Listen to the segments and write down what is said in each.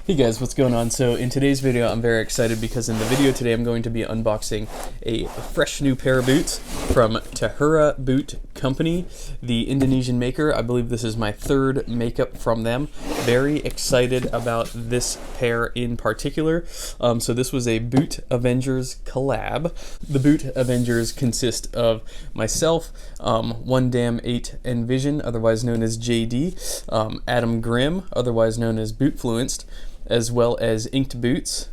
Hey guys, what's going on? So in today's video I'm very excited because in the video today I'm going to be unboxing a fresh new pair of boots from Tahura Boot Company, the Indonesian maker. I believe this is my third makeup from them. Very excited about this pair in particular. So this was a Bootavengers Collab. The Bootavengers consist of myself, One Damn 8 Envision, otherwise known as JD, Adam Grimm, otherwise known as Bootfluenced, as well as Inked Boots,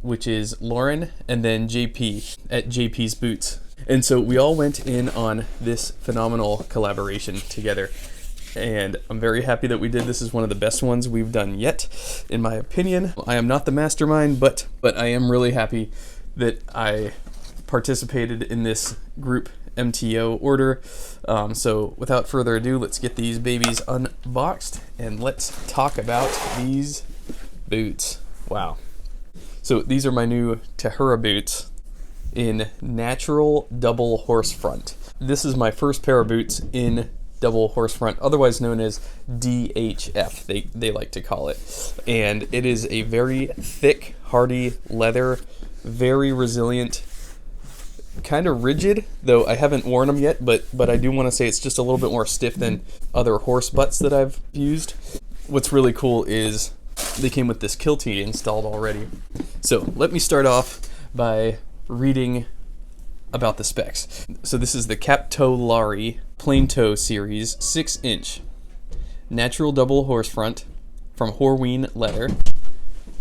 which is Lauren, and then JP at JP's Boots. And so we all went in on this phenomenal collaboration together. And I'm very happy that we did. This is one of the best ones we've done yet, in my opinion. I am not the mastermind, but I am really happy that I participated in this group MTO order. So without further ado, let's get these babies unboxed and let's talk about these boots. Wow. So these are my new Tahura boots in natural double horse front. This is my first pair of boots in double horse front, otherwise known as DHF, they like to call it. And it is a very thick, hardy leather, very resilient, kind of rigid, though I haven't worn them yet, but I do want to say it's just a little bit more stiff than other horse butts that I've used. What's really cool is they came with this kiltie installed already. So let me start off by reading about the specs. So this is the Captoelari Plain Toe Series 6-inch natural double horse front from Horween leather,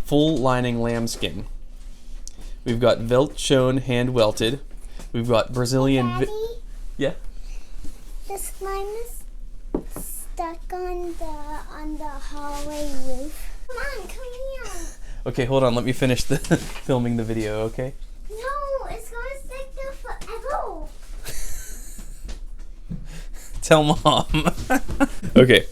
full lining lambskin. We've got velt shown hand welted. We've got Brazilian. Daddy, yeah. the slime is stuck on the hallway roof. Come on, come here. Okay, hold on. Let me finish the filming the video. Okay. No, it's gonna stick there forever. Tell mom. Okay,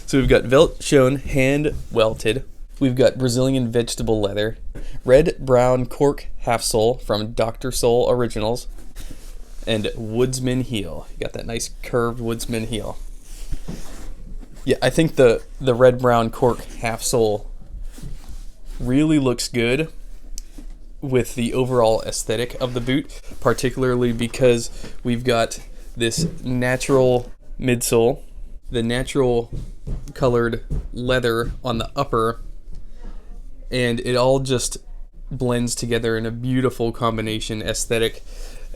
so we've got velt shown hand welted. We've got Brazilian vegetable leather, red brown cork half sole from Dr. Soul Originals, and woodsman heel. You got that nice curved woodsman heel. Yeah, I think the red brown cork half sole really looks good with the overall aesthetic of the boot, particularly because we've got this natural midsole, the natural colored leather on the upper, and it all just blends together in a beautiful combination aesthetic,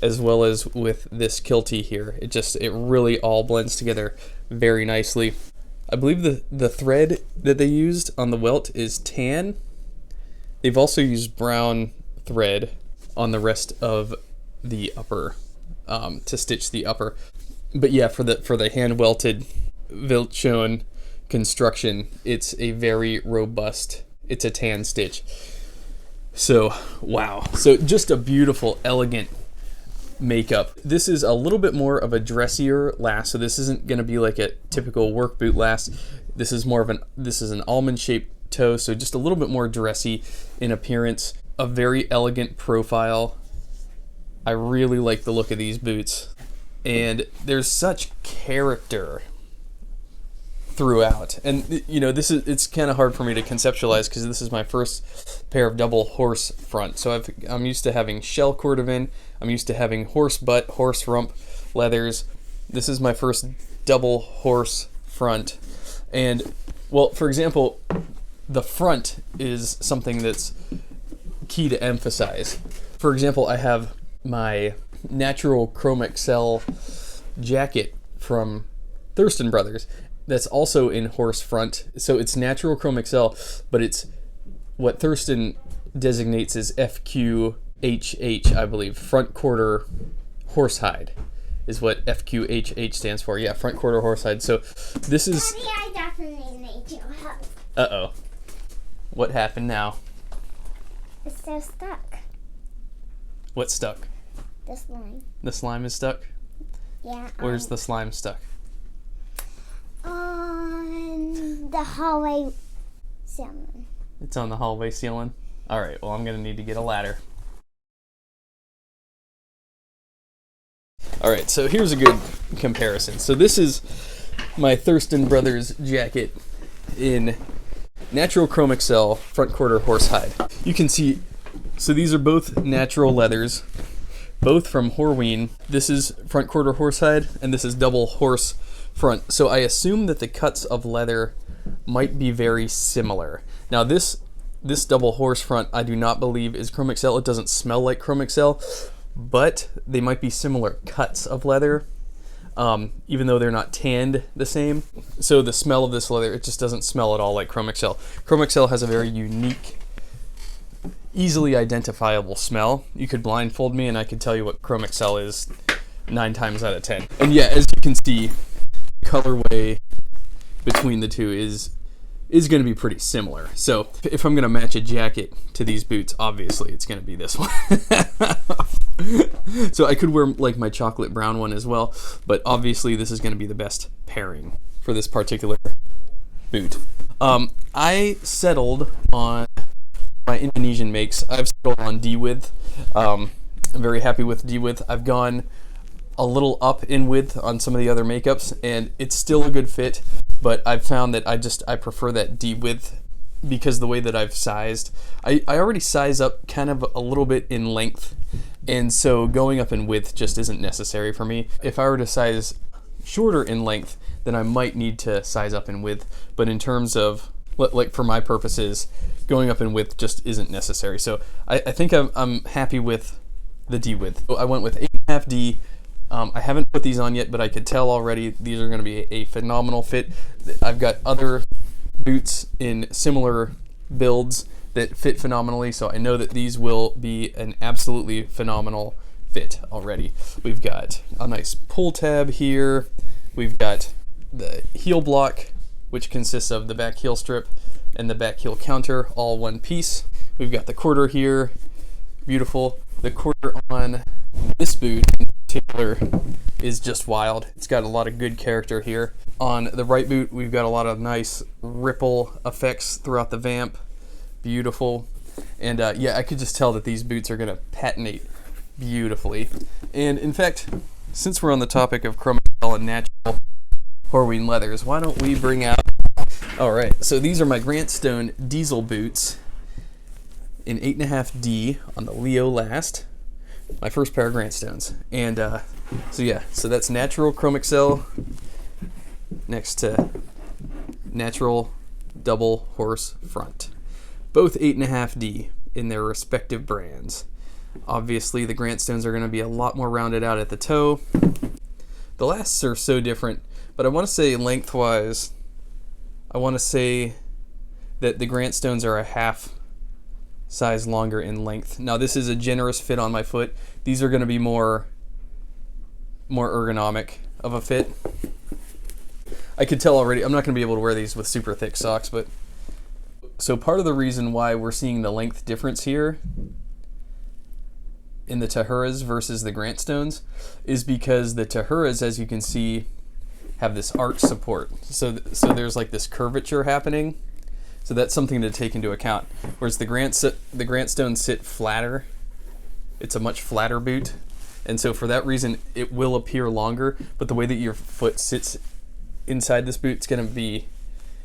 as well as with this kiltie here. It really all blends together very nicely. I believe the thread that they used on the welt is tan. They've also used brown thread on the rest of the upper to stitch the upper. But yeah, for the hand welted velt shown construction, it's a very robust. It's a tan stitch. So wow. So just a beautiful, elegant makeup. This is a little bit more of a dressier last, so this isn't going to be like a typical work boot last. This is an almond shaped toe, so just a little bit more dressy in appearance. A very elegant profile. I really like the look of these boots, and there's such character throughout. And you know, it's kind of hard for me to conceptualize because this is my first pair of double horse front. So I'm used to having shell cordovan, I'm used to having horse butt, horse rump leathers. This is my first double horse front. And well, for example, the front is something that's key to emphasize. For example, I have my natural Chrome XL jacket from Thurston Brothers that's also in horse front. So it's natural Chrome XL, but it's what Thurston designates as FQHH, I believe. Front quarter horsehide is what FQHH stands for. Yeah, front quarter horsehide. So this is... Daddy, I definitely need your help. Uh-oh. What happened now? It's so stuck. What's stuck? The slime. The slime is stuck? Yeah. Where's the slime stuck? On the hallway ceiling. It's on the hallway ceiling? Alright, well I'm going to need to get a ladder. Alright, so here's a good comparison. So this is my Thurston Brothers jacket in natural chrome excel front quarter horsehide. You can see, so these are both natural leathers, both from Horween. This is front quarter horsehide, and this is double horse front. So I assume that the cuts of leather might be very similar. Now this double horse front, I do not believe is chrome excel. It doesn't smell like chrome excel, but they might be similar cuts of leather, even though they're not tanned the same. So the smell of this leather, it just doesn't smell at all like chrome excel. Chrome excel has a very unique, easily identifiable smell. You could blindfold me and I could tell you what chrome excel is 9 times out of 10. And yeah, as you can see, the colorway between the two is going to be pretty similar. So if I'm going to match a jacket to these boots, obviously it's going to be this one. So I could wear like my chocolate brown one as well, but obviously this is going to be the best pairing for this particular boot. I settled on my Indonesian makes. I've settled on D-width. I'm very happy with D-width. I've gone a little up in width on some of the other makeups, and it's still a good fit, but I've found that I prefer that D-width because the way that I've sized. I already size up kind of a little bit in length, and so going up in width just isn't necessary for me. If I were to size shorter in length, then I might need to size up in width, but in terms of, like for my purposes, going up in width just isn't necessary. So I think I'm happy with the D-width. I went with 8.5 D. I haven't put these on yet, but I could tell already these are going to be a phenomenal fit. I've got other boots in similar builds that fit phenomenally, so I know that these will be an absolutely phenomenal fit already. We've got a nice pull tab here. We've got the heel block, which consists of the back heel strip and the back heel counter, all one piece. We've got the quarter here, beautiful. The quarter on this boot in particular is just wild. It's got a lot of good character here. On the right boot, we've got a lot of nice ripple effects throughout the vamp. Beautiful. And yeah, I could just tell that these boots are gonna patinate beautifully. And in fact, since we're on the topic of chrome excel and natural Horween leathers, why don't we bring out, all right, so these are my Grantstone diesel boots in 8.5 D on the Leo Last, my first pair of Grantstones. And so yeah, so that's natural chrome excel next to natural double horse front, both 8.5 D in their respective brands. Obviously the Grantstones are going to be a lot more rounded out at the toe. The lasts are so different, but I want to say lengthwise, I want to say that the Grantstones are a half size longer in length. Now this is a generous fit on my foot. These are going to be more ergonomic of a fit. I could tell already, I'm not going to be able to wear these with super thick socks, but so part of the reason why we're seeing the length difference here in the Tahuras versus the Grantstones is because the Tahuras, as you can see, have this arch support. So there's like this curvature happening. So that's something to take into account. Whereas the Grantstones sit flatter. It's a much flatter boot. And so for that reason, it will appear longer, but the way that your foot sits inside this boot,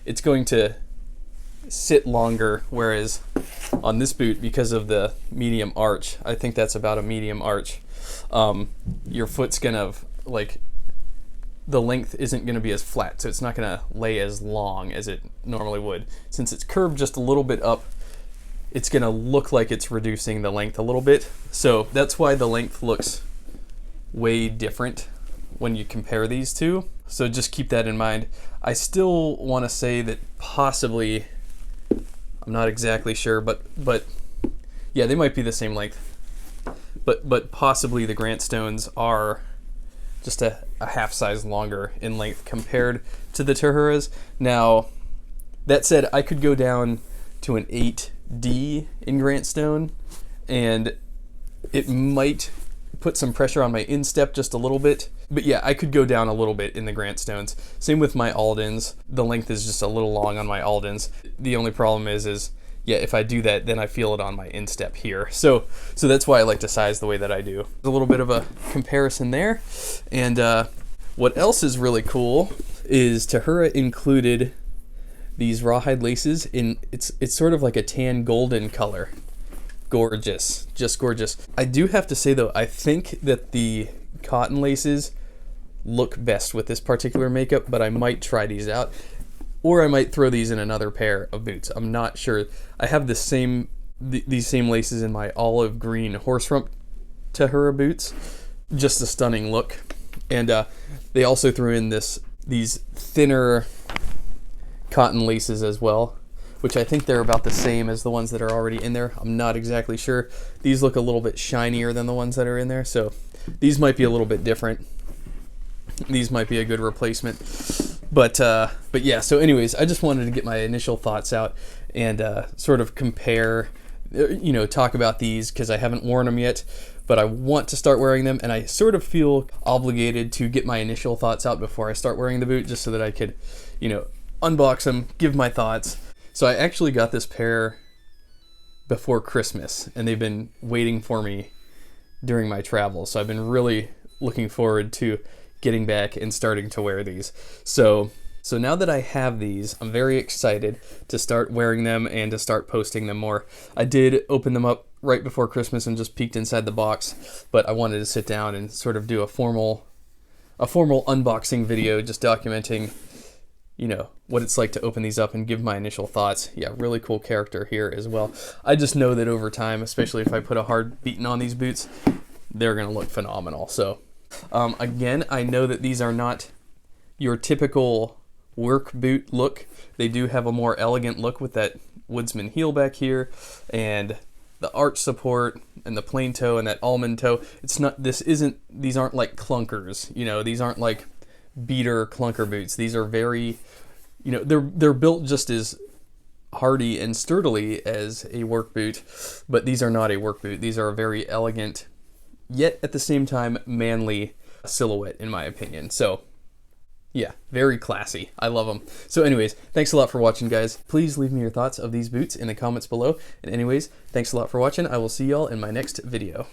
it's going to sit longer, whereas on this boot, because of the medium arch, I think that's about a medium arch, your foot's gonna, like, the length isn't gonna be as flat, so it's not gonna lay as long as it normally would. Since it's curved just a little bit up, it's gonna look like it's reducing the length a little bit. So that's why the length looks way different when you compare these two. So just keep that in mind. I still want to say that possibly, I'm not exactly sure, but yeah, they might be the same length. But possibly the Grantstones are just a half size longer in length compared to the Tahuras. Now, that said, I could go down to an 8D in Grantstone, and it might put some pressure on my instep just a little bit. But yeah, I could go down a little bit in the Grantstones. Same with my Aldens. The length is just a little long on my Aldens. The only problem is yeah, if I do that, then I feel it on my instep here. So that's why I like to size the way that I do. A little bit of a comparison there. And what else is really cool is Tahura included these rawhide laces in it's sort of like a tan golden color. Gorgeous, just gorgeous. I do have to say though, I think that the cotton laces look best with this particular makeup, but I might try these out, or I might throw these in another pair of boots. I'm not sure. I have these same laces in my olive green horse rump Tahura boots. Just a stunning look. And they also threw in these thinner cotton laces as well, which I think they're about the same as the ones that are already in there. I'm not exactly sure. These look a little bit shinier than the ones that are in there, so these might be a little bit different. These might be a good replacement. But yeah, so anyways, I just wanted to get my initial thoughts out and sort of compare, you know, talk about these because I haven't worn them yet, but I want to start wearing them, and I sort of feel obligated to get my initial thoughts out before I start wearing the boot, just so that I could, you know, unbox them, give my thoughts. So I actually got this pair before Christmas, and they've been waiting for me during my travels. So I've been really looking forward to getting back and starting to wear these. So now that I have these, I'm very excited to start wearing them and to start posting them more. I did open them up right before Christmas and just peeked inside the box, but I wanted to sit down and sort of do a formal unboxing video, just documenting, you know, what it's like to open these up and give my initial thoughts. Yeah, really cool character here as well. I just know that over time, especially if I put a hard beating on these boots, they're gonna look phenomenal. So again, I know that these are not your typical work boot look. They do have a more elegant look with that woodsman heel back here and the arch support and the plain toe and that almond toe. These aren't like clunkers, you know, these aren't like beater clunker boots. These are very, you know, they're built just as hardy and sturdily as a work boot, but these are not a work boot. These are a very elegant, yet at the same time manly silhouette, in my opinion. So yeah, very classy. I love them. So anyways, thanks a lot for watching, guys. Please leave me your thoughts of these boots in the comments below. And anyways, thanks a lot for watching. I will see y'all in my next video.